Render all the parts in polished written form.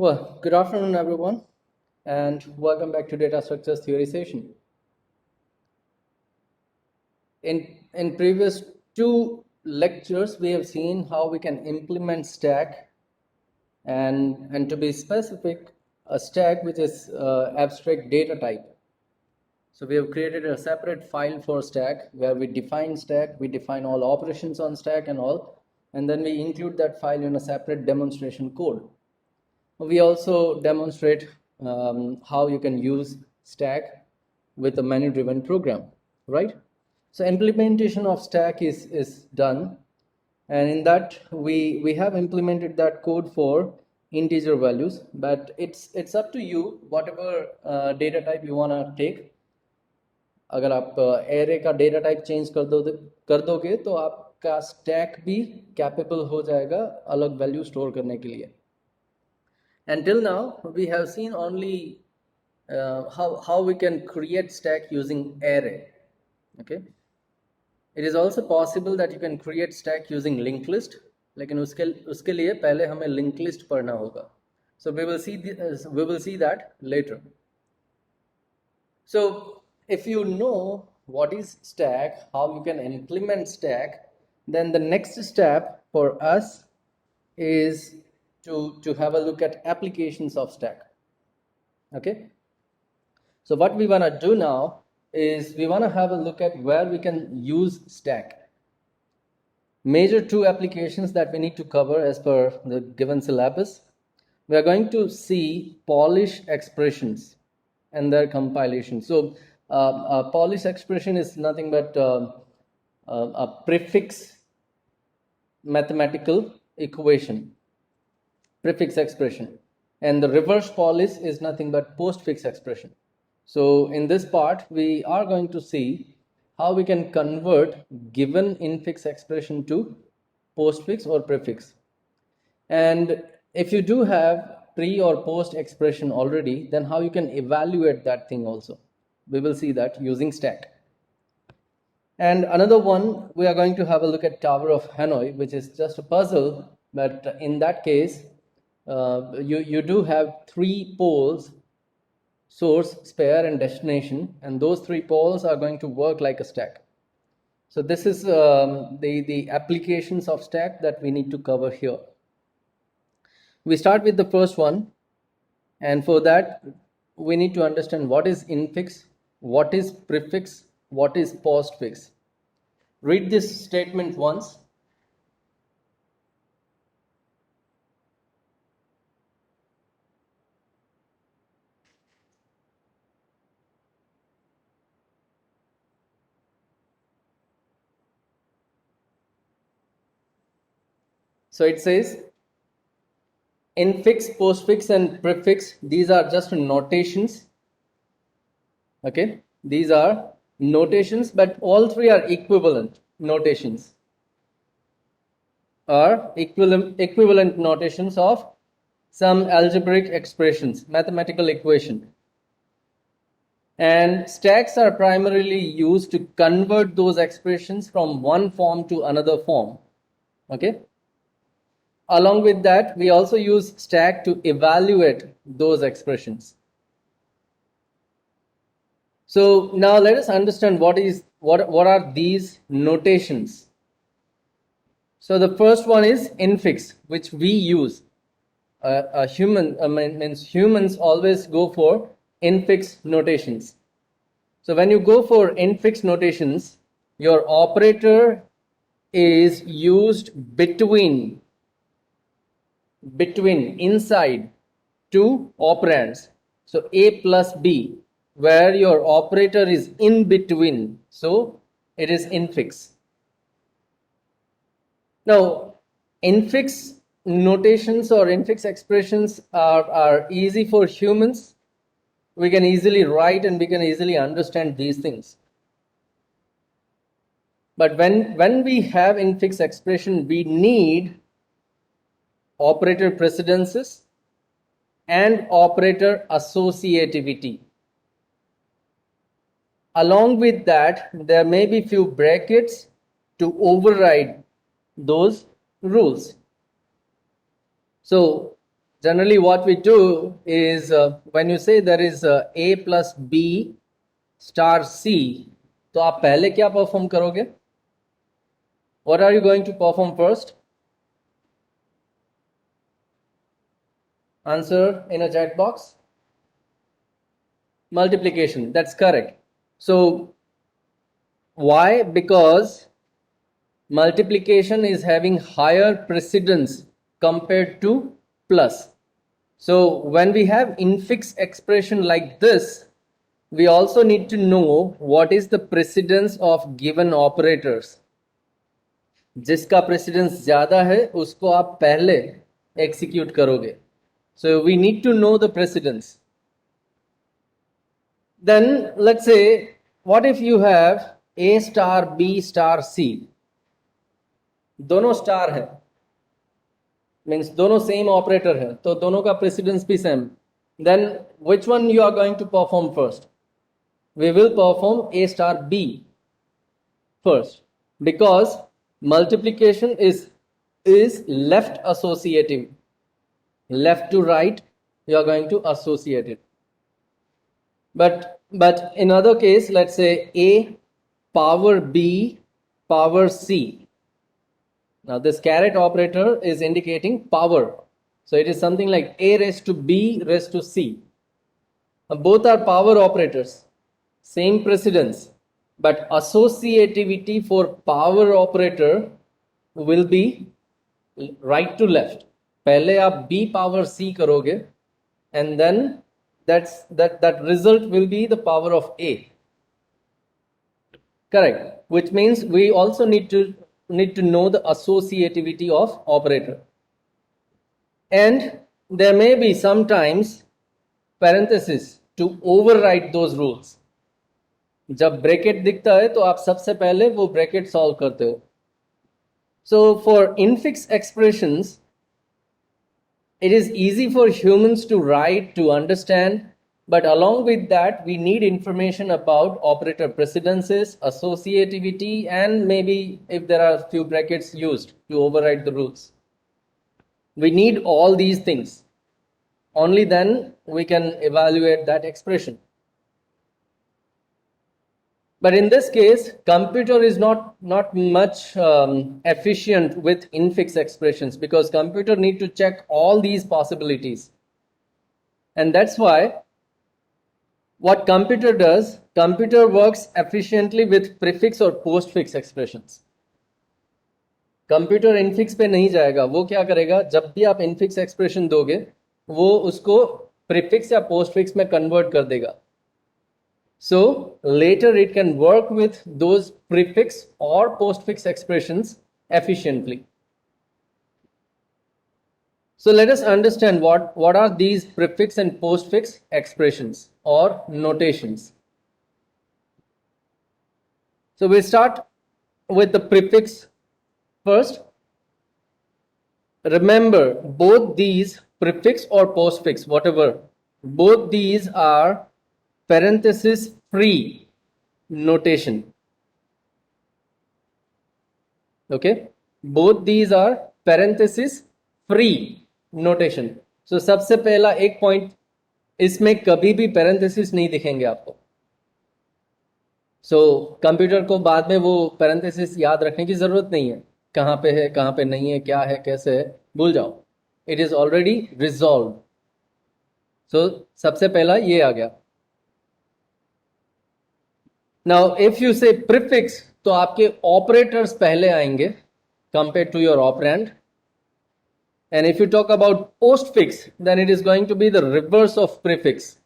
Well, good afternoon, everyone, and welcome back to Data Structures Theory session. In previous two lectures, we have seen how we can implement stack, and to be specific, a stack which is abstract data type. So we have created a separate file for stack where we define stack, we define all operations on stack and all, and then we include that file in a separate demonstration code. We also demonstrate how you can use stack with a menu driven program, right? So implementation of stack is done, and in that we have implemented that code for integer values, but it's up to you whatever data type you want to take. अगर आप array का data type change कर दोगे तो आपका stack भी capable हो जाएगा अलग वैल्यू स्टोर करने के लिए. Until now, we have seen only how we can create stack using array. Okay. It is also possible that you can create stack using linked list, लेकिन उसके लिए पहले हमें linked list पढ़ना होगा. So we will see that later. So if you know what is stack, how you can implement stack, then the next step for us is to have a look at applications of stack. Okay, so what we want to do now is we want to have a look at where we can use stack. Major two applications that we need to cover as per the given syllabus. We are going to see Polish expressions and their compilation. So Polish expression is nothing but a prefix mathematical equation, prefix expression, and the reverse Polish is nothing but postfix expression. So in this part we are going to see how we can convert given infix expression to postfix or prefix. And if you do have pre or post expression already, then how you can evaluate that thing also. We will see that using stack. And another one, we are going to have a look at Tower of Hanoi, which is just a puzzle, but in that case you do have three poles, source, spare, and destination, and those three poles are going to work like a stack. So this is the applications of stack that we need to cover here. We start with the first one, and for that we need to understand what is infix, what is prefix, what is postfix. Read this statement once. So it says infix, postfix, and prefix, these are just notations. Okay, these are notations, but all three are equivalent notations, are equivalent notations of some algebraic expressions, mathematical equation. And stacks are primarily used to convert those expressions from one form to another form. Okay. Along with that, we also use stack to evaluate those expressions. So now let us understand what are these notations. So the first one is infix, which we use. Humans always go for infix notations. So when you go for infix notations, your operator is used between inside two operands. So A plus B, where your operator is in between, so it is infix. Now infix notations or infix expressions are easy for humans. We can easily write and we can easily understand these things. But when we have infix expression, we need operator precedences and operator associativity. Along with that, there may be few brackets to override those rules. So generally what we do is when you say there is a plus b star c, तो आप पहले क्या perform करोगे? What are you going to perform first? Answer in a chat box. Multiplication. That's correct. So why? Because multiplication is having higher precedence compared to plus. So when we have infix expression like this, we also need to know what is the precedence of given operators. जिसका precedence ज्यादा है उसको आप पहले execute करोगे. So we need to know the precedence. Then let's say, what if you have A star B star C? दोनों star है, means दोनों सेम ऑपरेटर है, तो दोनों का प्रेसिडेंस भी same. Then which one you are going to perform first? We will perform A star B first, because multiplication is left associative. Left to right, you are going to associate it. But in other case, let's say A power B power C. Now this caret operator is indicating power. So it is something like A raised to B raised to C. Both are power operators, same precedence, but associativity for power operator will be right to left. पहले आप B power C करोगे, and then that result will be the power of A. Correct. Which means we also need to know the associativity of operator. And there may be sometimes parenthesis to override those rules. जब bracket दिखता है तो आप सबसे पहले वो bracket solve करते हो. So for infix expressions, it is easy for humans to write, to understand, but along with that, we need information about operator precedences, associativity, and maybe if there are few brackets used to override the rules. We need all these things. Only then we can evaluate that expression. But in this case, computer is not much efficient with infix expressions, because computer need to check all these possibilities. And that's why what computer does, computer works efficiently with prefix or postfix expressions. Computer infix पे नहीं जाएगा. वो क्या करेगा, जब भी आप infix expression दोगे वो उसको प्रीफिक्स या पोस्टफिक्स में कन्वर्ट कर देगा. So later it can work with those prefix or postfix expressions efficiently. So let us understand what are these prefix and postfix expressions or notations. So we start with the prefix first. Remember, both these prefix or postfix, whatever, both these are parenthesis free notation. Okay, both these are parenthesis free notation. So सबसे पहला एक point, इसमें कभी भी parenthesis नहीं दिखेंगे आपको. So computer को बाद में वो parenthesis याद रखने की जरूरत नहीं है, कहाँ पे है कहाँ पे नहीं है, क्या है कैसे है, भूल जाओ. It is already resolved. So सबसे पहला ये आ गया. Now if you say prefix, तो आपके operators पहले आएंगे compared to your operand. And if you talk about postfix, then it is going to be the reverse of prefix.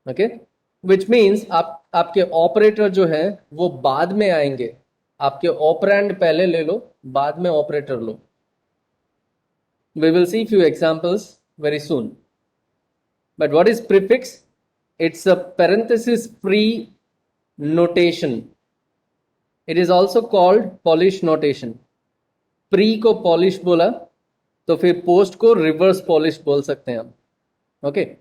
Okay, which means आपके operator जो है वो बाद में आएंगे. आपके operand पहले ले लो, बाद में operator low. We will see few examples very soon. But what is prefix? It's a parenthesis free notation. It is also called Polish notation. Pre को Polish बोला तो फिर post को reverse Polish बोल सकते हैं हम. Okay.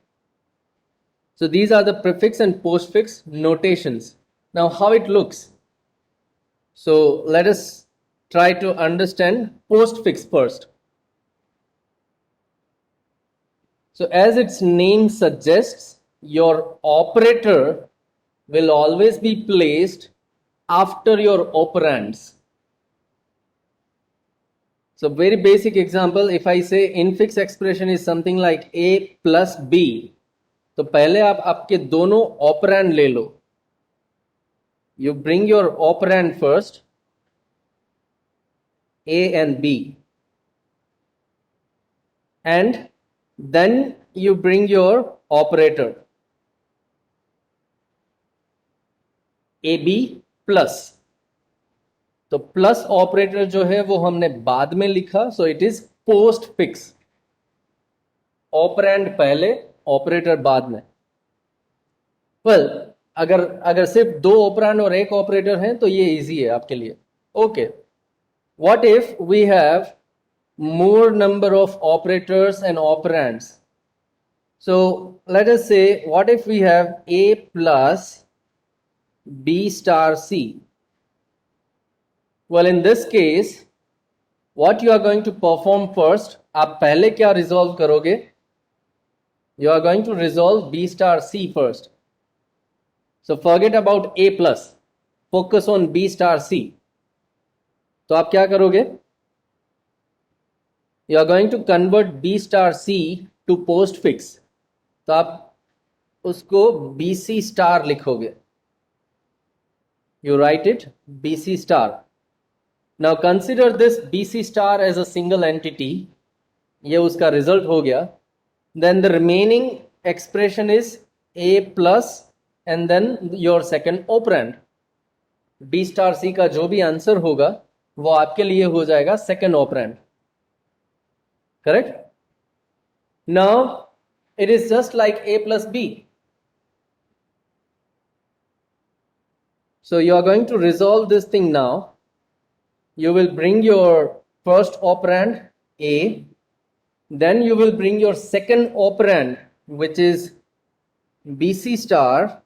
So these are the prefix and postfix notations. Now how it looks. So let us try to understand postfix first. So as its name suggests, your operator will always be placed after your operands. So very basic example, if I say infix expression is something like a plus b, तो पहले आप आपके दोनों operand ले लो. You bring your operand first, a and b, and then you bring your operator ab plus. तो plus operator जो है वो हमने बाद में लिखा, सो it is post fix. Operand पहले, ऑपरेटर बाद में. वेल अगर सिर्फ दो ऑपरेंड और एक ऑपरेटर हैं तो ये इजी है आपके लिए. Okay, what if we have more number of operators and operands? So let us say, what if we have a plus b star c? Well, in this case, what you are going to perform first, आप पहले क्या resolve करोगे? You are going to resolve b star c first. So forget about a plus, focus on b star c. तो आप क्या करोगे? You are going to convert b star c to postfix. तो आप उसको bc star लिखोगे. You write it bc star. Now consider this bc star as a single entity. ये उसका result हो गया. Then the remaining expression is a plus and then your second operand. b star c का जो भी answer होगा वो आपके लिए हो जाएगा second operand. Correct? Now it is just like a plus b. So you are going to resolve this thing now. You will bring your first operand a, then you will bring your second operand which is bc star.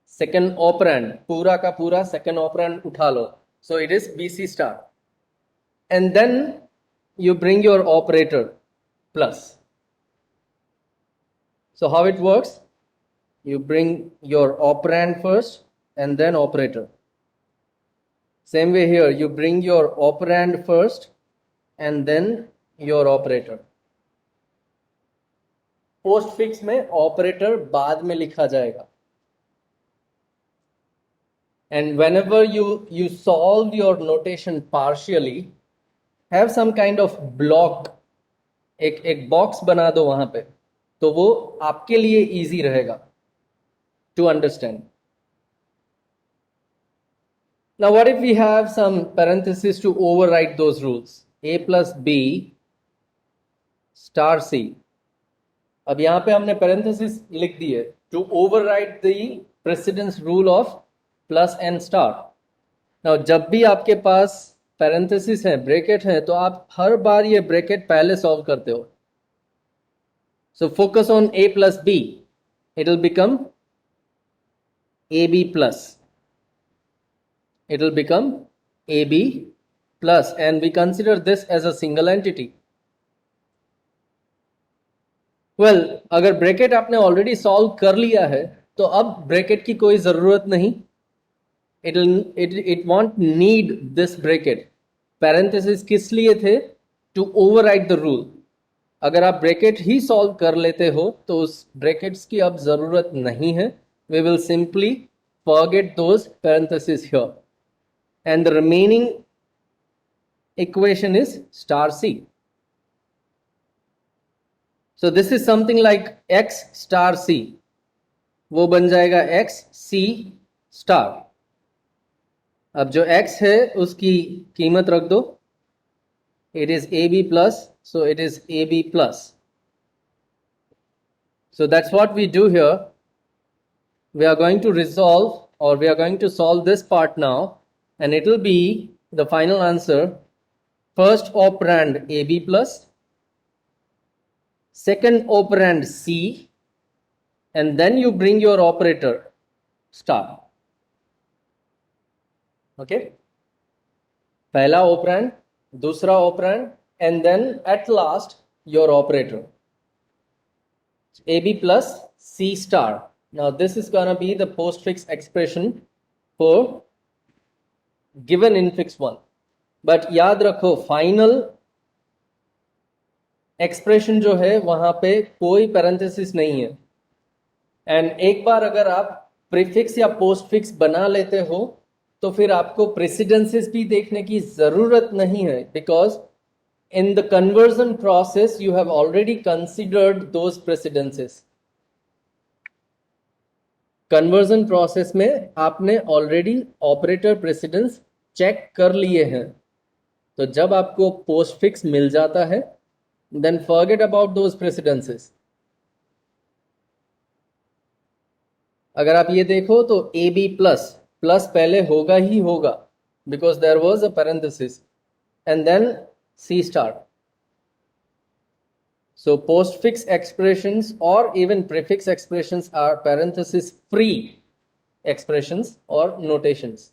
Second operand, पूरा का पूरा second operand उठा लो. So it is bc star. And then you bring your operator plus. So how it works? You bring your operand first and then operator. Same way here, you bring your operand first and then your operator. Postfix में operator बाद में लिखा जाएगा. And whenever you solve your notation partially, have some kind of block, एक box बना दो वहां पे, तो वो आपके लिए इजी रहेगा to understand. Now what if we have some parentheses to override those rules? a plus b star c. अब यहां पे हमने parentheses लिख दिए to override the precedence rule of plus and star. Now जब भी आपके पास पैरेंथेसिस है, ब्रैकेट है, तो आप हर बार ये ब्रैकेट पहले सॉल्व करते हो. So focus on a plus b. It will become ab plus. It will become ab plus, and we consider this as a single entity. Well, अगर ब्रैकेट आपने ऑलरेडी सॉल्व कर लिया है तो अब ब्रैकेट की कोई जरूरत नहीं. It won't need this bracket. Parenthesis किस लिए थे? To override the rule. अगर आप ब्रैकेट ही सॉल्व कर लेते हो तो उस ब्रैकेट्स की अब जरूरत नहीं है. We will simply forget those parentheses here. And the remaining equation is star c. So this is something like x star c. वो बन जाएगा x c star. अब जो x है उसकी कीमत रख दो. It is ab plus, so it is ab plus. So that's what we do here. We are going to resolve, or we are going to solve this part now, and it will be the final answer. First operand ab plus, second operand c, and then you bring your operator star. Okay, पहला operand, दूसरा operand, and then at last your operator. AB plus C star. Now this is gonna be the postfix expression for given infix 1. But याद रखो final expression जो है वहां पे कोई parenthesis नहीं है. एंड एक बार अगर आप प्रीफिक्स या पोस्टफिक्स बना लेते हो तो फिर आपको प्रेसिडेंसेस भी देखने की जरूरत नहीं है, because in the conversion process you have already considered those precedences. Conversion process में आपने ऑलरेडी ऑपरेटर प्रेसिडेंस चेक कर लिए हैं. तो जब आपको पोस्टफिक्स मिल जाता है देन फॉरगेट अबाउट दोज प्रेसिडेंसेस. अगर आप ये देखो तो ए बी प्लस प्लस पहले होगा ही होगा because there was a parenthesis and then C star. So postfix expressions or even prefix expressions are parenthesis free expressions or notations.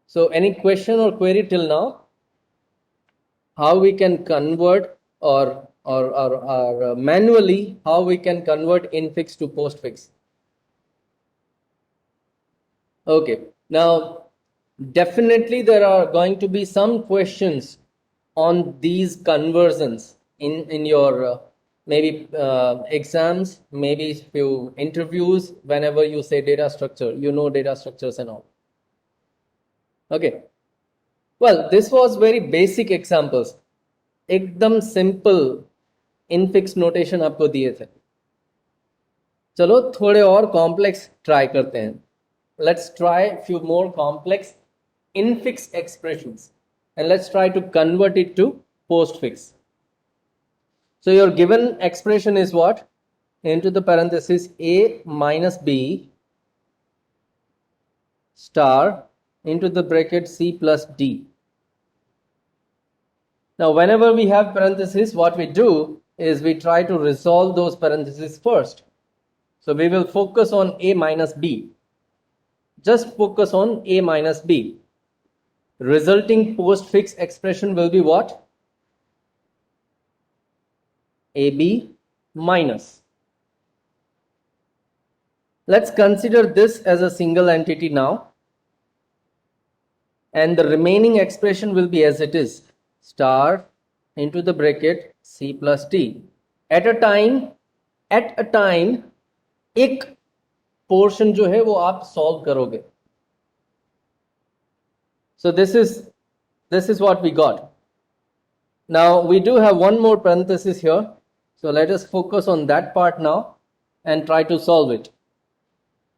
So any question or query till now? How we can convert or manually how we can convert infix to postfix? Okay, now definitely there are going to be some questions on these conversions in your maybe exams, maybe few interviews. Whenever you say data structure, you know data structures and all. Okay, well this was very basic examples. एकदम simple infix notation आपको दिए थे. चलो थोड़े और complex try करते हैं. Let's try few more complex infix expressions and let's try to convert it to postfix. So your given expression is what? Into the parenthesis A minus B star into the bracket C plus D. Now whenever we have parentheses, what we do is we try to resolve those parentheses first. So we will focus on A minus B. Just focus on A minus B. Resulting postfix expression will be what? AB minus. Let's consider this as a single entity now. And the remaining expression will be as it is. Star into the bracket C plus D. At a time, एक portion जो है वो आप solve करोगे. So this is what we got. Now we do have one more parenthesis here, so let us focus on that part now and try to solve it.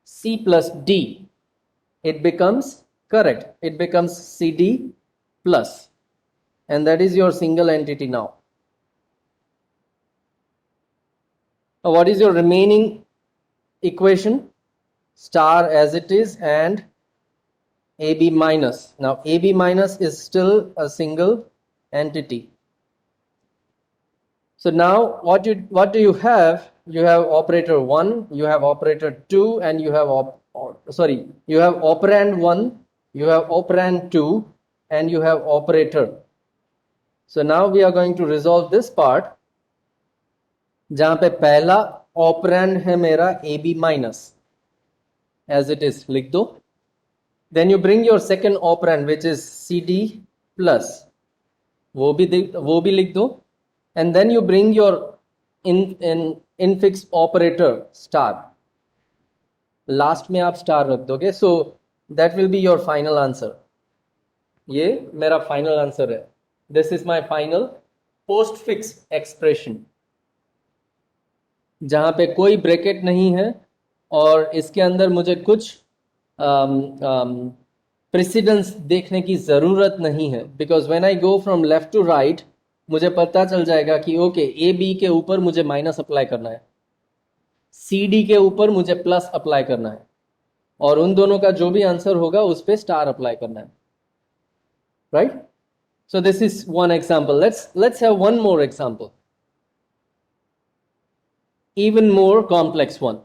C plus D, it becomes correct, it becomes CD plus, and that is your single entity now. Now what is your remaining equation? Star as it is and AB minus. Now AB minus is still a single entity. So now what do you have? You have operator 1, you have operator 2, and you have you have operand 1, you have operand 2, and you have operator. So now we are going to resolve this part जहां पे पहला operand है मेरा AB minus as it is, लिख दो. Then you bring your second operand which is CD plus, वो भी लिख दो. And then you bring your infix operator star. Last में आप स्टार रख दोगे. So that will be your final answer. ये मेरा final answer है. This is my final postfix expression. जहां पे कोई ब्रैकेट नहीं है और इसके अंदर मुझे कुछ प्रेसिडेंस देखने की ज़रूरत नहीं है, because when I go from left to right मुझे पता चल जाएगा कि ओके ए बी के ऊपर मुझे माइनस अप्लाई करना है, सी डी के ऊपर मुझे प्लस अप्लाई करना है, और उन दोनों का जो भी आंसर होगा उस पर स्टार अप्लाई करना है. Right? So this is one example. Let's have one more example, even more complex one.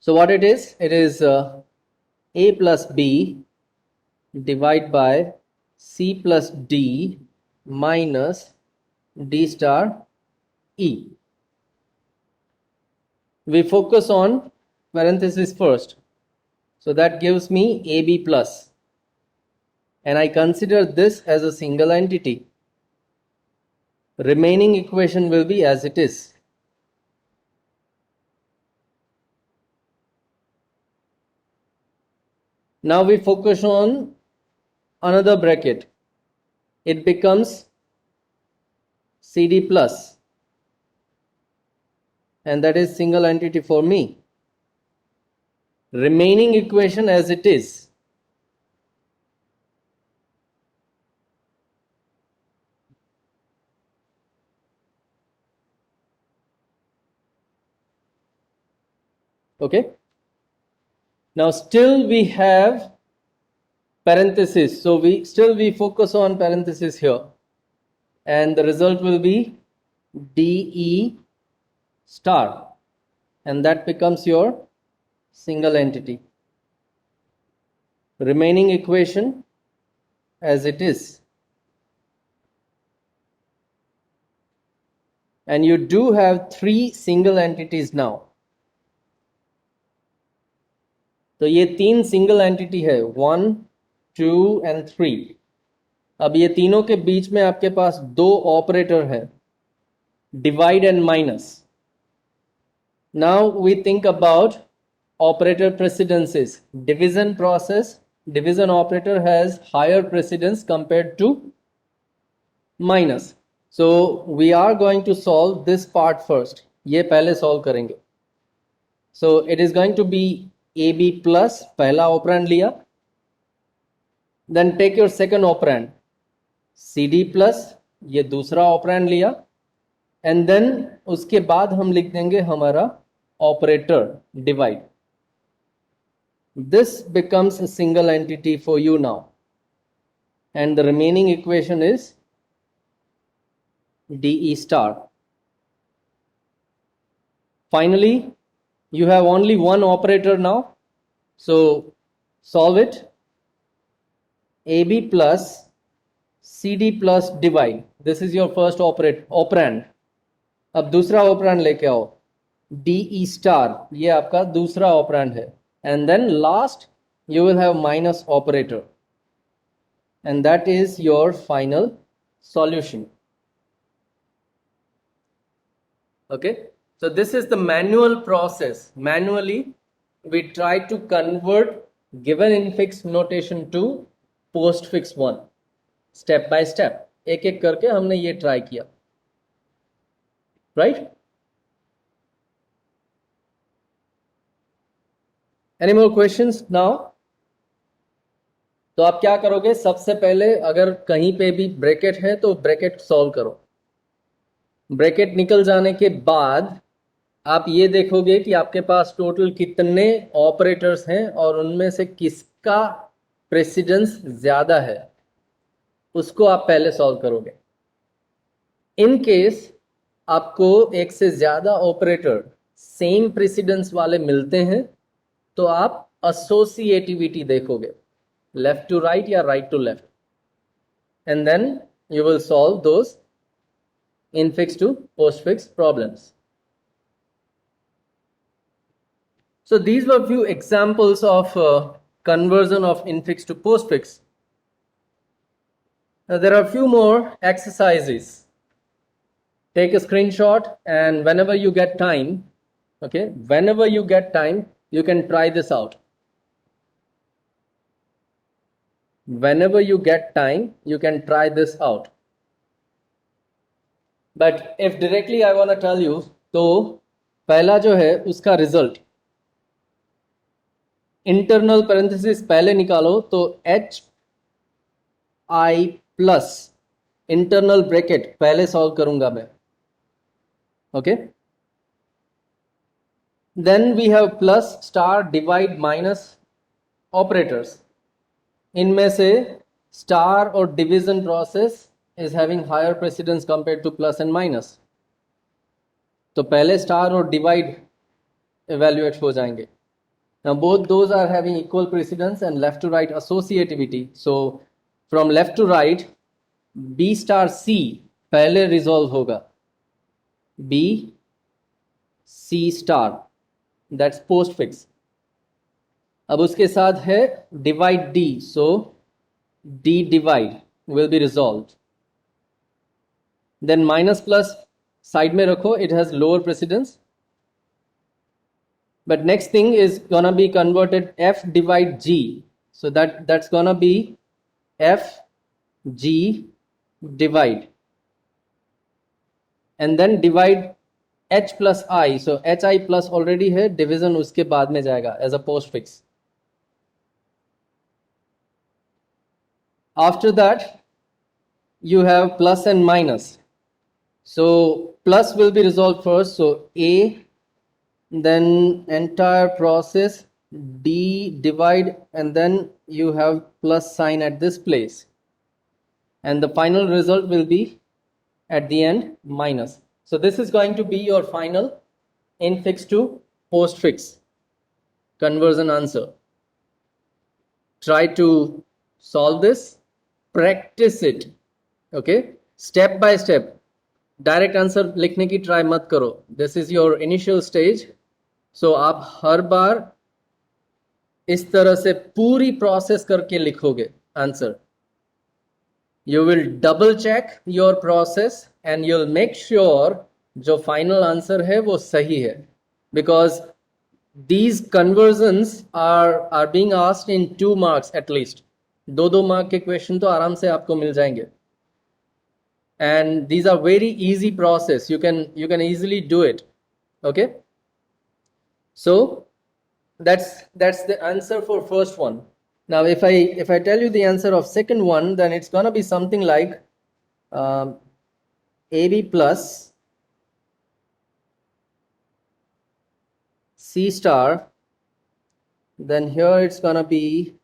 So what it is A plus B divided by C plus D minus d star e. We focus on parenthesis first, so that gives me ab plus, and I consider this as a single entity. Remaining equation will be as it is. Now we focus on another bracket. It becomes cd plus, and that is single entity for me. Remaining equation as it is. Okay, now still we have parenthesis, so we focus on parenthesis here, and the result will be de star, and that becomes your single entity. Remaining equation as it is. And you do have 3 single entities now. तो ये 3 single entity है, 1, 2 and 3. अब ये तीनों के बीच में आपके पास 2 ऑपरेटर है, divide and minus. Now we think about operator precedences. Division process, division operator has higher precedence compared to minus. So we are going to solve this part first. ये पहले सॉल्व करेंगे. So it is going to be ab plus, पहला operand लिया. Then take your second operand cd plus, ये दूसरा operand लिया. And then उसके बाद हम लिख देंगे हमारा operator divide. This becomes a single entity for you now, and the remaining equation is de star. Finally, you have only one operator now, so solve it. ab plus cd plus divide, this is your first operand. अब दूसरा operand लेके आओ, de star, ये आपका दूसरा operand है. And then last you will have minus operator, and that is your final solution. Okay, so this is the manual process. Manually we try to convert given infix notation to postfix one, step by step. एक एक करके हमने ये try किया, right? Any more questions now? तो आप क्या करोगे, सबसे पहले अगर कहीं पे भी ब्रैकेट है तो ब्रैकेट सॉल्व करो. ब्रैकेट निकल जाने के बाद आप ये देखोगे कि आपके पास टोटल कितने ऑपरेटर्स हैं और उनमें से किसका प्रेसिडेंस ज्यादा है, उसको आप पहले सॉल्व करोगे. इन केस आपको एक से ज्यादा ऑपरेटर सेम प्रेसिडेंस वाले मिलते हैं तो आप एसोसिएटिविटी देखोगे, लेफ्ट टू राइट या right to left, and then you will solve those infix to postfix problems. So these were few examples of conversion of infix to postfix. Now there are few more exercises. Take a screenshot, and whenever you get time, okay, whenever you get time, you can try this out. Whenever you get time, you can try this out. But if directly I want to tell you, तो पहला जो है उसका result internal parenthesis पहले निकालो, तो h i plus internal bracket पहले solve करूंगा मैं. Okay, then we have plus, star, divide, minus operators. इनमें से स्टार और division process is having higher precedence compared to plus and minus. तो पहले स्टार और डिवाइड evaluate हो जाएंगे. Now both those are having equal precedence and left to right associativity. So from left to right, B star C पहले resolve होगा, B C star, that's post fix. अब उसके साथ है divide D, so D divide will be resolved. Then minus plus side में रखो, it has lower precedence. But next thing is gonna be converted F divide G. So that's gonna be F G divide. And then divide H plus I. So HI plus already है, division उसके बाद में जाएगा as a postfix. After that, you have plus and minus. So plus will be resolved first. So A, then entire process D divide, and then you have plus sign at this place, and the final result will be at the end minus. So this is going to be your final infix to postfix conversion answer. Try to solve this, practice it, okay, step by step. Direct answer लिखने की try मत करो. This is your initial stage. So आप हर बार इस तरह से पूरी प्रोसेस करके लिखोगे answer. You will double check your process and you will make sure जो फाइनल आंसर है वो सही है, because these conversions are being asked in 2 marks at least. 2 mark के क्वेश्चन तो आराम से आपको मिल जाएंगे. And these are very easy process. You can easily do it. Okay. So that's the answer for first one. Now, if I tell you the answer of second one, then it's gonna be something like AB plus C star. Then here it's gonna be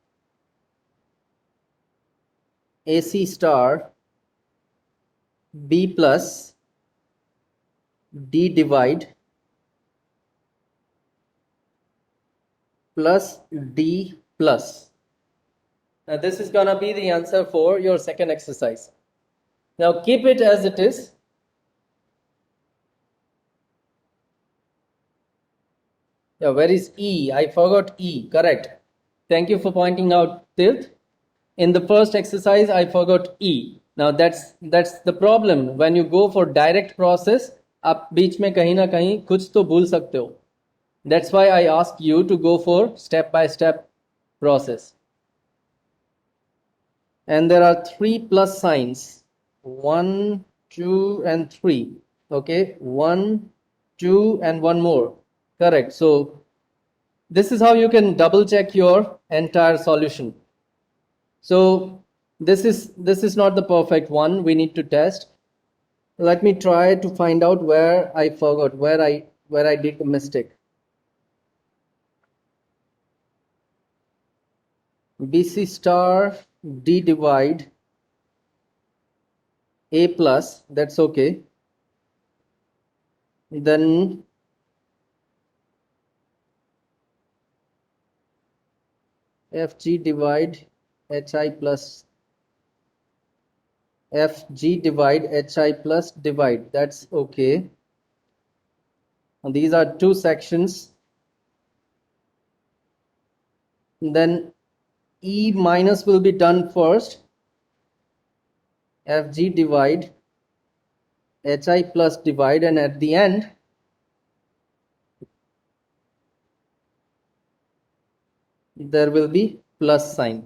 AC star B plus D divide plus D plus. Now this is gonna be the answer for your second exercise. Now keep it as it is. Yeah, where is E? I forgot E. Correct. Thank you for pointing out, Tirth. In the first exercise, I forgot E. Now that's the problem. When you go for direct process, आप बीच में कहीं ना कहीं कुछ तो भूल सकते हो. That's why I ask you to go for step by step process. And there are 3 plus signs. 1, 2, and 3. Okay, 1, 2, and 1 more. Correct. So this is how you can double check your entire solution. So this is not the perfect one. We need to test. Let me try to find out where I forgot, where I did a mistake. BC star D divide A plus, that's okay. Then FG divide HI plus FG divide HI plus divide, that's okay. And these are 2 sections. Then E minus will be done first. FG divide HI plus divide, and at the end there will be plus sign.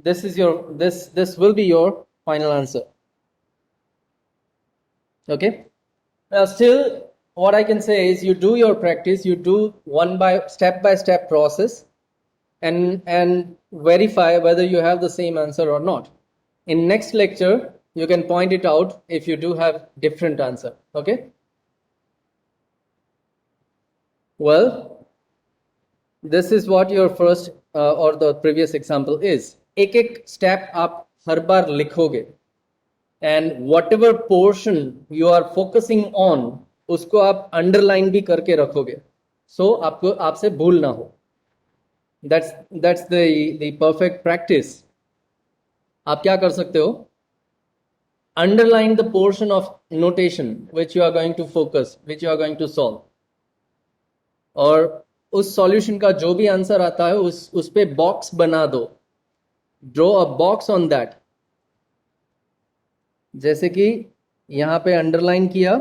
This is your this will be your final answer. Okay. Now still what I can say is you do your practice, you do step by step process, and verify whether you have the same answer or not. In next lecture you can point it out if you do have different answer. Okay. Well, this is what your first or the previous example is. एक step आप हर बार लिखोगे, and whatever portion you are focusing on उसको आप underline भी करके रखोगे, so आपसे भूल ना हो. That's the perfect practice. आप क्या कर सकते हो, underline the portion of notation which you are going to focus, which you are going to solve. और उस सॉल्यूशन का जो भी आंसर आता है उस पे बॉक्स बना दो, draw a box on that. जैसे कि यहां पे अंडरलाइन किया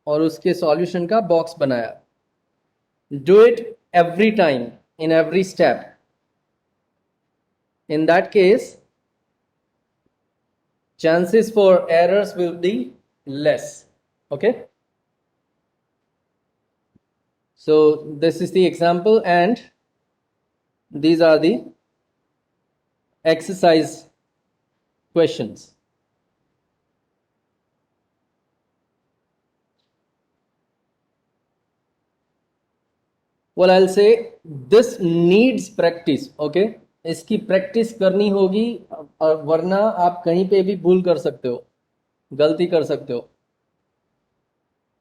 और उसके सॉल्यूशन का बॉक्स बनाया. Do it every time in every step. In that case, chances for errors will be less. Okay, so this is the example and these are the exercise questions. Well, I'll say this needs practice. Okay, इसकी practice करनी होगी, और वरना आप कहीं पे भी भूल कर सकते हो, गलती कर सकते हो.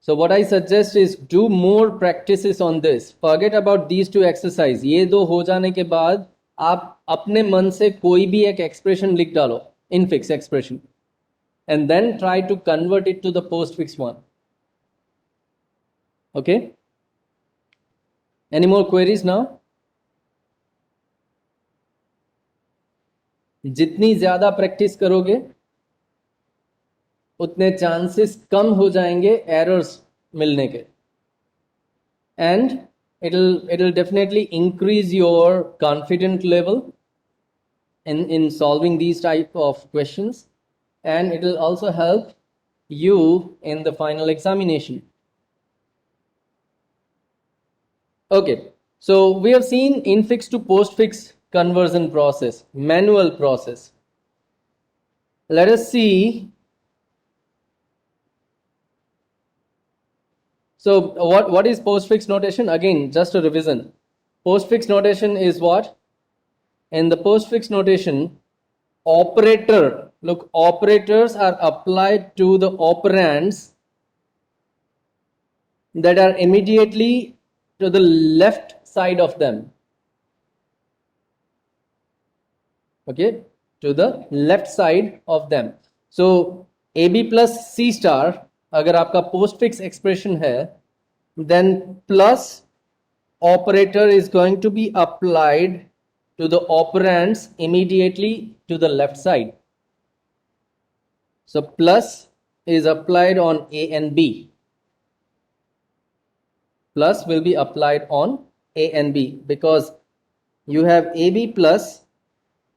So what I suggest is do more practices on this. Forget about these two exercise. ये दो हो जाने के बाद आप अपने मन से कोई भी एक एक्सप्रेशन लिख डालो, infix expression, and then try to convert it to the postfix one. Okay? Any more queries now? जितनी ज्यादा प्रैक्टिस करोगे उतने चांसेस कम हो जाएंगे एरर्स मिलने के, and it'll definitely increase your confidence level in solving these type of questions, and it will also help you in the final examination. Okay, so we have seen infix to postfix conversion process, manual process. Let us see. So what is postfix notation? Again, just a revision. Postfix notation is what? In the postfix notation, operator, look, operators are applied to the operands that are immediately to the left side of them. Okay, to the left side of them. So AB plus C star, अगर आपका postfix expression है, then plus operator is going to be applied to the operands immediately to the left side. So plus is applied on A and B. Plus will be applied on A and B because you have AB plus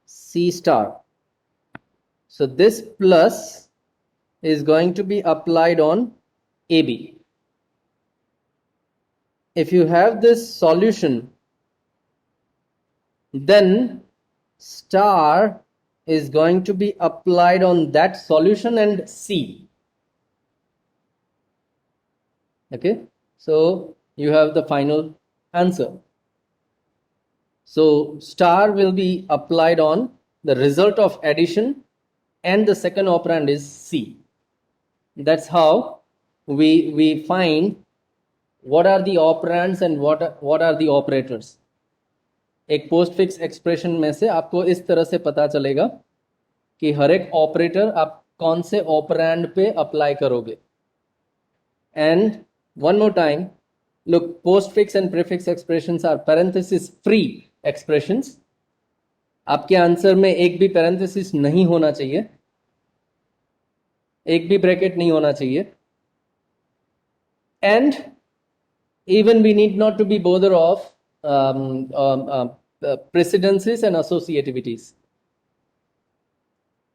C star. So this plus is going to be applied on AB. If you have this solution, then star is going to be applied on that solution and C. Okay, so you have the final answer. So star will be applied on the result of addition and the second operand is C. That's how we find what are the operands and what are the operators. एक postfix expression में से आपको इस तरह से पता चलेगा कि हर एक operator आप कौन से operand पे apply करोगे. And one more time, look, postfix and prefix expressions are parenthesis free expressions. आपके आंसर में एक भी parenthesis नहीं होना चाहिए, एक भी ब्रैकेट नहीं होना चाहिए, and even we need not to be bother of precedences and associativities.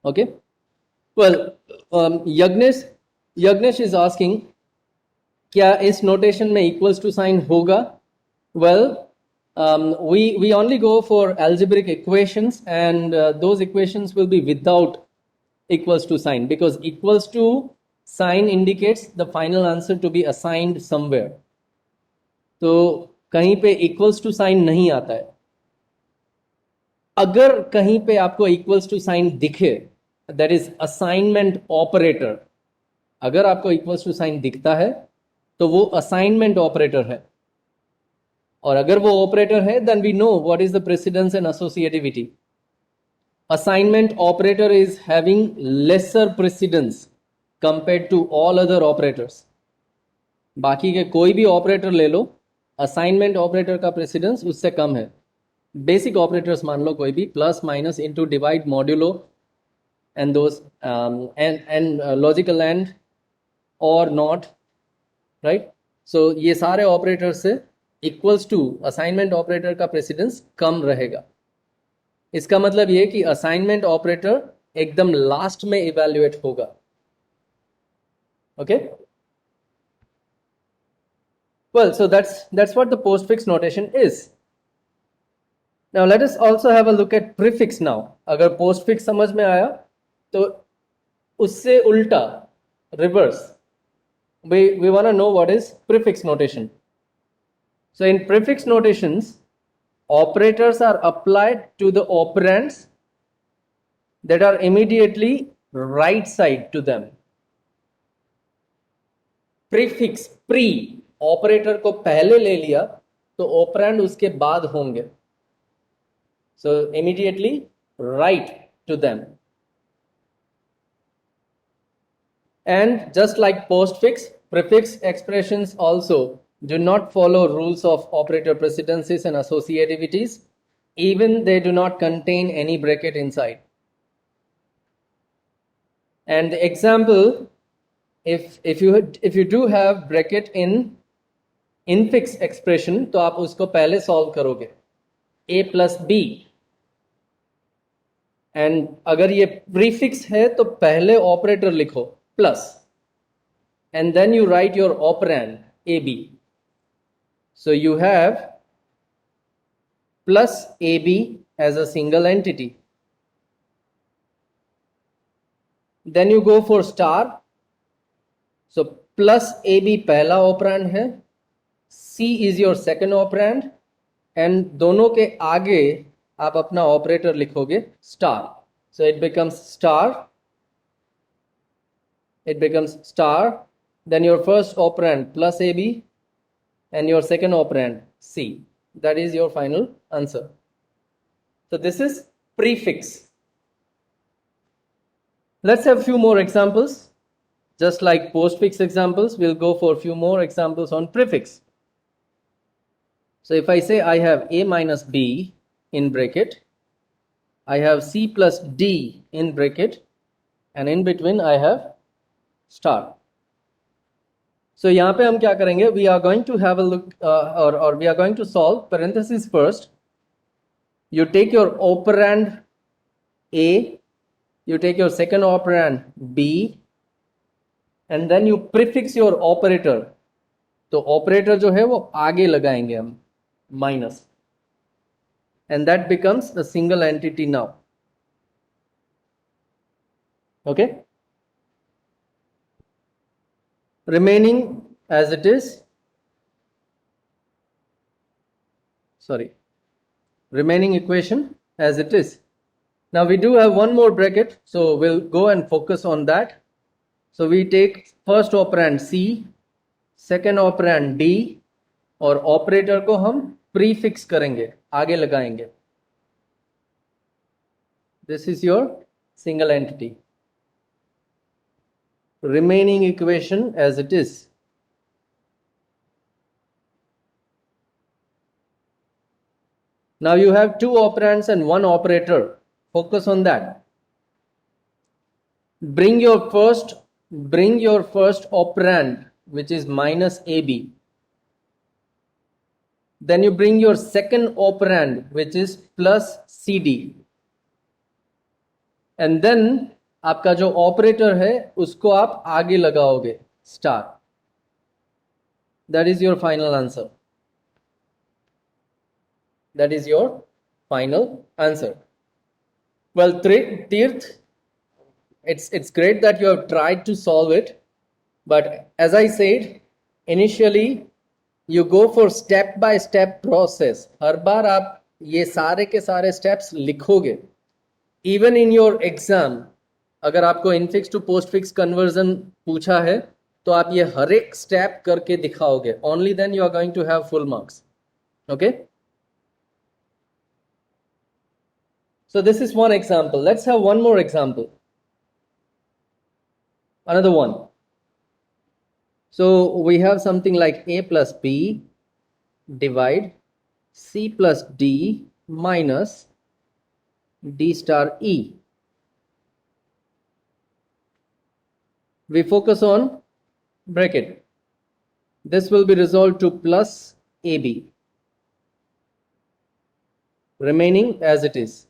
Okay, well, Yagnesh is asking, क्या इस notation में equals to sign होगा? Well, we only go for algebraic equations, and those equations will be without equals to sign because equals to sign indicates the final answer to be assigned somewhere. तो कहीं पे equals to sign नहीं आता है. अगर कहीं पे आपको equals to sign दिखे, that is assignment operator. अगर आपको equals to sign दिखता है तो वो assignment operator है, और अगर वो operator है then we know what is the precedence and associativity. assignment operator is having lesser precedence compared to all other operators. बाकी के कोई भी ऑपरेटर ले लो, असाइनमेंट ऑपरेटर का प्रेसिडेंस उससे कम है. बेसिक ऑपरेटर्स मान लो कोई भी, plus minus into divide modulo and those and logical and और नॉट, राइट. सो ये सारे ऑपरेटर से इक्वल्स टू असाइनमेंट ऑपरेटर का प्रेसिडेंस कम रहेगा. इसका मतलब ये कि असाइनमेंट ऑपरेटर एकदम लास्ट में इवैल्यूएट होगा. Okay. Well, so that's what the postfix notation is. Now let us also have a look at prefix now. अगर postfix समझ में आया तो उससे उल्टा, reverse, we want to know what is prefix notation. So in prefix notations, operators are applied to the operands that are immediately right side to them. Prefix, pre, operator को पहले ले लिया तो ऑपरेंड उसके बाद होंगे. So immediately right to them. And just like postfix, prefix expressions also do not follow rules of operator precedences and associativities, even they do not contain any bracket inside. And the example, if you do have bracket in infix expression तो आप उसको पहले solve करोगे, a plus B. And अगर ये prefix है तो पहले ऑपरेटर लिखो plus, and then you write your operand A B. So you have plus A B as a single entity. Then you go for star. So plus A B पहला operand है, C is your second operand, and दोनों के आगे आप अपना operator लिखोगे star. So it becomes star, then your first operand plus AB and your second operand C. That is your final answer. So this is prefix. Let's have few more examples. Just like postfix examples, we'll go for a few more examples on prefix. So if I say I have A minus B in bracket, I have C plus D in bracket, and in between I have star. So यहाँ पे हम क्या करेंगे? We are going to have a look, or we are going to solve parenthesis first. You take your operand A, you take your second operand B, and then you prefix your operator. तो operator जो है वो आगे लगाएंगे हम minus, and that becomes a single entity now. Okay, remaining as it is, remaining equation as it is. Now we do have one more bracket, so we'll go and focus on that. So we take first operand C, second operand D, और operator को हम prefix करेंगे, आगे लगाएंगे. This is your single entity. Remaining equation as it is. Now you have two operands and one operator. Focus on that. Bring your first operand, which is minus AB. Then you bring your second operand, which is plus CD, and then आपका जो operator है उसको आप आगे लगाओगे star. That is your final answer. Well, Tirth, it's great that you have tried to solve it, but as I said initially, you go for step by step process. हर बार आप ये सारे के सारे steps लिखोगे. Even in your exam, अगर आपको infix to postfix conversion पूछा है तो आप ये हर एक स्टेप करके दिखाओगे. Only then you are going to have full marks. Okay? So this is one example. Let's have one more example. Another one. So we have something like a plus b divide c plus d minus d star e. We focus on bracket. This will be resolved to plus ab, remaining as it is.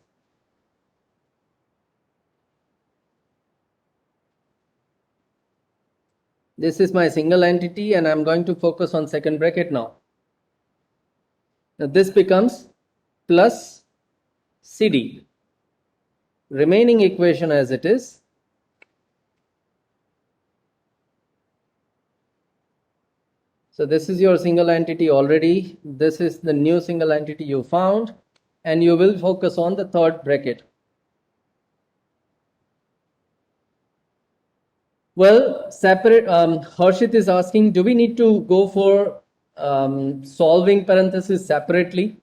This is my single entity and I'm going to focus on second bracket now. Now this becomes plus cd, remaining equation as it is. So this is your single entity already. This is the new single entity you found, and you will focus on the third bracket. Well, separate. Harshit is asking, do we need to go for solving parentheses separately?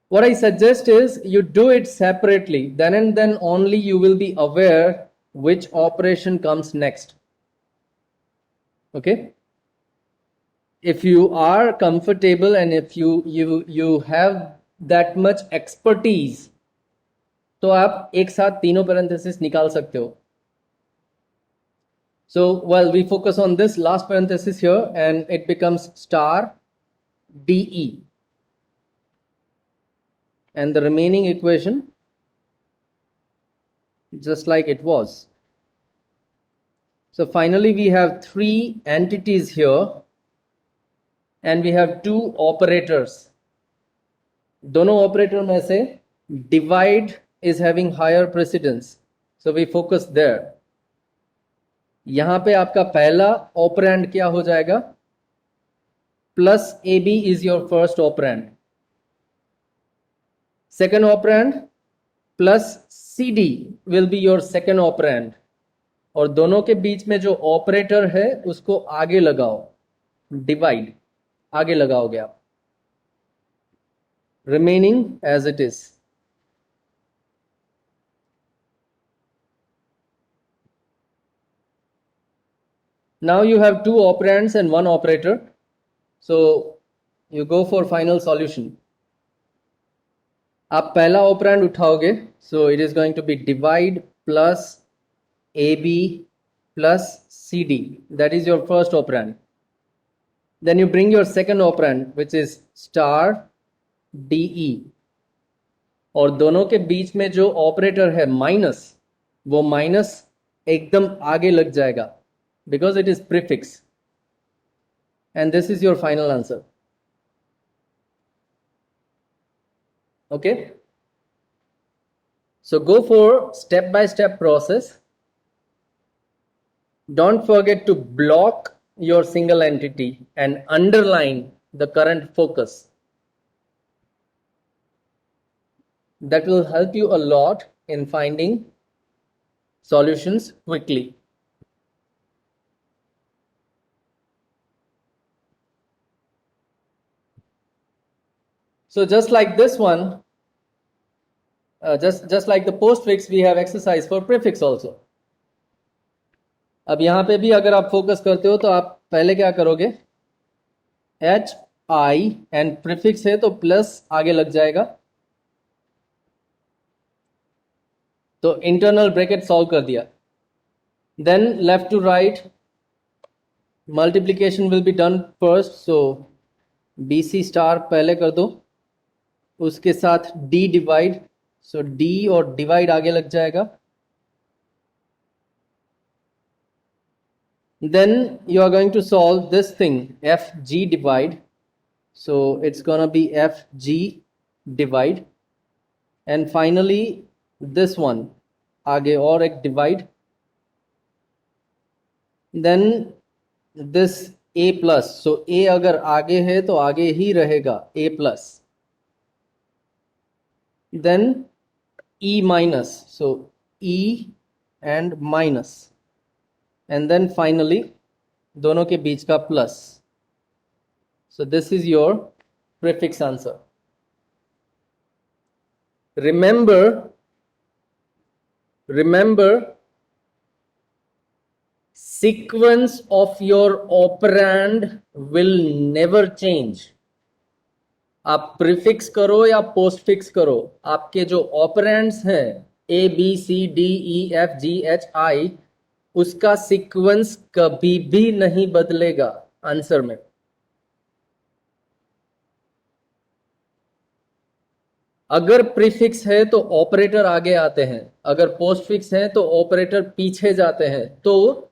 What I suggest is you do it separately. Then and then only you will be aware which operation comes next. Okay. If you are comfortable and if you have that much expertise, तो आप एक साथ तीनों parentheses निकाल सकते हो. So, well, we focus on this last parenthesis here and it becomes star DE. And the remaining equation, just like it was. So finally we have three entities here and we have two operators. दोनों operator में से divide is having higher precedence. So we focus there. यहाँ पे आपका पहला operand क्या हो जाएगा? Plus A B is your first operand. Second operand plus C D will be your second operand. और दोनों के बीच में जो ऑपरेटर है उसको आगे लगाओ, डिवाइड आगे लगाओगे आप. Remaining as it is. Now you have two operands and one operator. So you go for final solution. आप पहला operand उठाओगे, so it is going to be divide plus AB plus CD. That is your first operand. Then you bring your second operand which is star DE. और दोनों के बीच में जो operator है minus, वो माइनस एकदम आगे लग जाएगा because it is prefix. And this is your final answer. Okay. So go for step-by-step process. Don't forget to block your single entity and underline the current focus. That will help you a lot in finding solutions quickly. So just like this one, just like the postfix, we have exercise for prefix also. अब यहाँ पे भी अगर आप focus करते हो तो आप पहले क्या करोगे? H I and prefix है तो प्लस आगे लग जाएगा. तो internal bracket solve कर दिया. Then left to right multiplication will be done first. So BC star पहले कर दो, उसके साथ D divide. So D और divide आगे लग जाएगा. Then you are going to solve this thing FG divide. So it's gonna be FG divide. And finally this one आगे और एक divide. Then this A plus. So A अगर आगे है तो आगे ही रहेगा A plus. Then E minus. So E and minus. And then finally दोनों के बीच का plus. So this is your prefix answer. remember sequence of your operand will never change. आप प्रीफिक्स करो या पोस्टफिक्स करो, आपके जो ऑपरेंड्स हैं A B C D E F G H I, उसका सीक्वेंस कभी भी नहीं बदलेगा आंसर में. अगर प्रीफिक्स है तो ऑपरेटर आगे आते हैं, अगर पोस्टफिक्स है तो ऑपरेटर पीछे जाते हैं. तो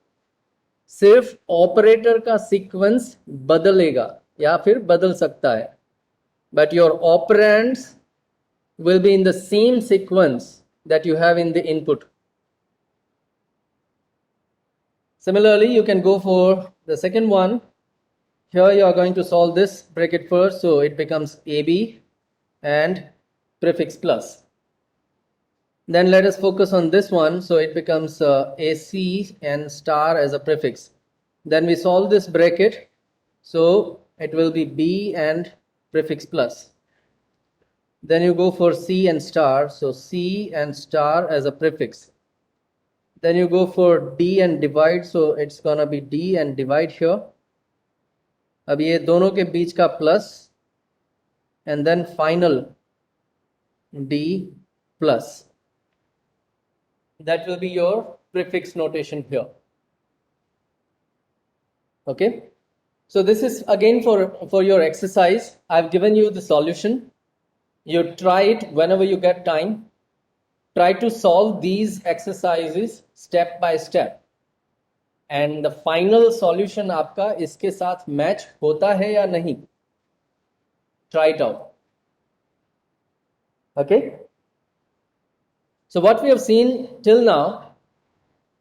सिर्फ ऑपरेटर का सीक्वेंस बदलेगा या फिर बदल सकता है, but your operands will be in the same sequence that you have in the input. Similarly, you can go for the second one. Here you are going to solve this bracket first, so it becomes AB and prefix plus. Then let us focus on this one, so it becomes AC and star as a prefix. Then we solve this bracket, so it will be B and prefix plus. Then you go for C and star, so C and star as a prefix. Then you go for D and divide, so it's gonna be D and divide here. अब ये दोनों के बीच का plus, and then final D plus. That will be your prefix notation here. Okay. So this is again for your exercise. I've given you the solution. You try it whenever you get time. Try to solve these exercises step by step. And the final solution आपका इसके साथ match होता है या नहीं? Try it out. Okay? So what we have seen till now,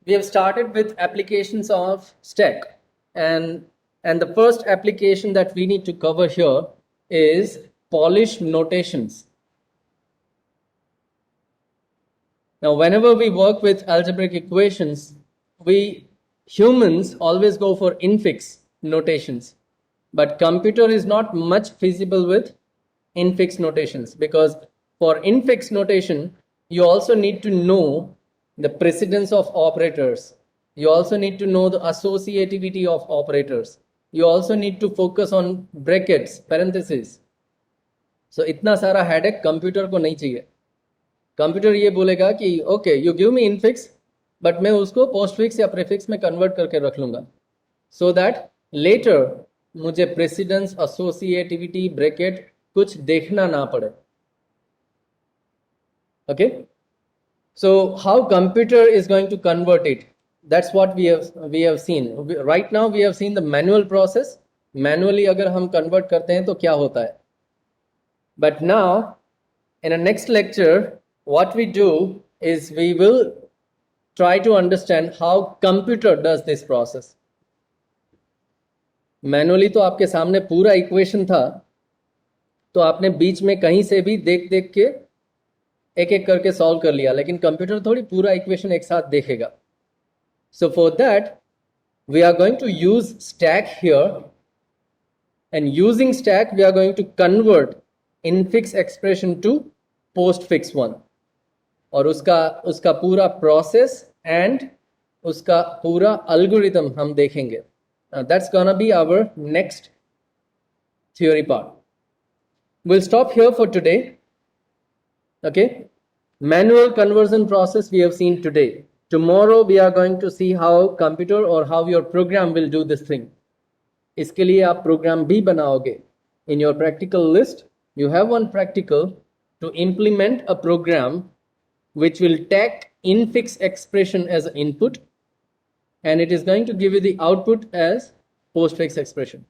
we have started with applications of stack. And the first application that we need to cover here is Polish notations. Now, whenever we work with algebraic equations, we humans always go for infix notations. But computer is not much feasible with infix notations, because for infix notation, you also need to know the precedence of operators. You also need to know the associativity of operators. You also need to focus on brackets, parentheses. So इतना सारा headache computer को नहीं चाहिए. Computer ये बोलेगा कि okay you give me infix, but मैं उसको पोस्टफिक्स या प्रीफिक्स में कन्वर्ट करके रख लूंगा, सो दैट लेटर मुझे प्रेसिडेंस, एसोसिएटिविटी, ब्रैकेट कुछ देखना ना पड़े. Okay, so how computer is going to convert it, that's what we have seen. Right now we have seen the manual process. Manually अगर हम convert करते हैं तो क्या होता है. But now in the next lecture what we do is we will try to understand how computer does this process. Manually तो आपके सामने पूरा इक्वेशन था, तो आपने बीच में कहीं से भी देख देख के एक एक करके सॉल्व कर लिया, लेकिन कंप्यूटर थोड़ी पूरा इक्वेशन एक साथ देखेगा. So for that we are going to use stack here, and using stack we are going to convert infix expression to postfix one, और उसका पूरा प्रोसेस एंड उसका पूरा एल्गोरिथम हम देखेंगे. That's gonna be our next theory part. We'll stop here for today. Okay, manual conversion process we have seen today. Tomorrow we are going to see how computer or how your program will do this thing. इसके लिए आप program भी बनाओगे. In your practical list you have one practical to implement a program which will take infix expression as input, and it is going to give you the output as postfix expression.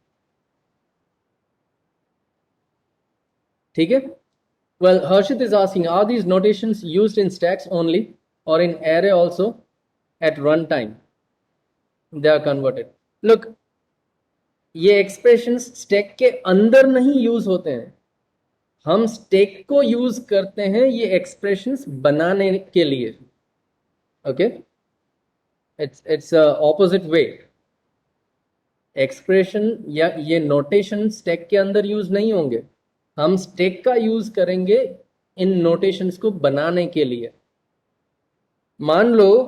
ठीक है. Well, Harshit is asking, are these notations used in stacks only or in array also at runtime? They are converted. Look, ये expressions stack के अंदर नहीं use होते हैं. हम stack को यूज करते हैं ये expressions बनाने के लिए. Okay? It's a opposite way. Expression या ये notation stack के अंदर यूज नहीं होंगे. हम स्टैक का यूज करेंगे इन नोटेशंस को बनाने के लिए। मान लो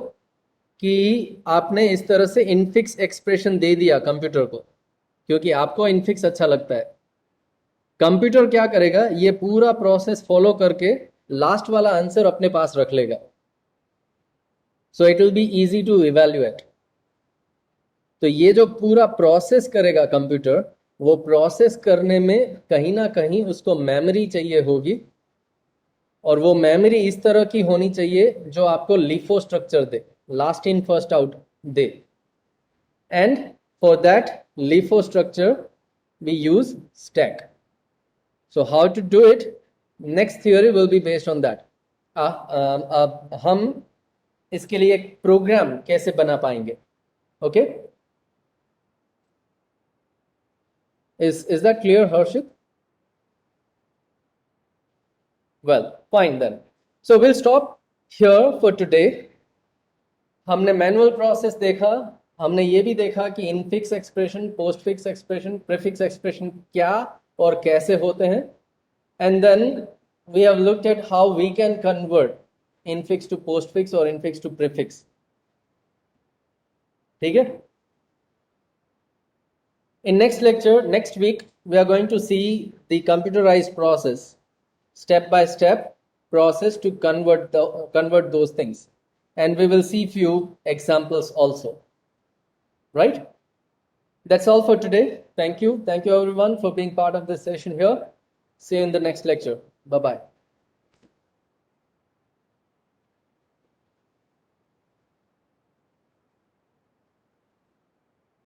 कि आपने इस तरह से इनफिक्स एक्सप्रेशन दे दिया कंप्यूटर को, क्योंकि आपको इनफिक्स अच्छा लगता है। कंप्यूटर क्या करेगा, ये पूरा प्रोसेस फॉलो करके लास्ट वाला आंसर अपने पास रख लेगा। So it will be easy to evaluate. तो ये जो पूरा प्रोसेस करेगा कंप्यूटर, वो प्रोसेस करने में कहीं ना कहीं उसको मेमोरी चाहिए होगी, और वो मेमोरी इस तरह की होनी चाहिए जो आपको लिफो स्ट्रक्चर दे, लास्ट इन फर्स्ट आउट दे। And for that LIFO structure we use stack. So how to do it? Next theory will be based on that. हम इसके लिए एक प्रोग्राम कैसे बना पाएंगे? Okay? Is that clear, Harshit? Well, fine then. So we'll stop here for today. हमने manual process देखा, हमने ये भी देखा कि infix expression, postfix expression, prefix expression क्या और कैसे होते हैं। And then we have looked at how we can convert infix to postfix or infix to prefix. ठीक है? In next lecture, next week, we are going to see the computerized process, step by step process to convert those things, and we will see few examples also. Right? That's all for today. Thank you everyone for being part of this session here. See you in the next lecture. Bye bye.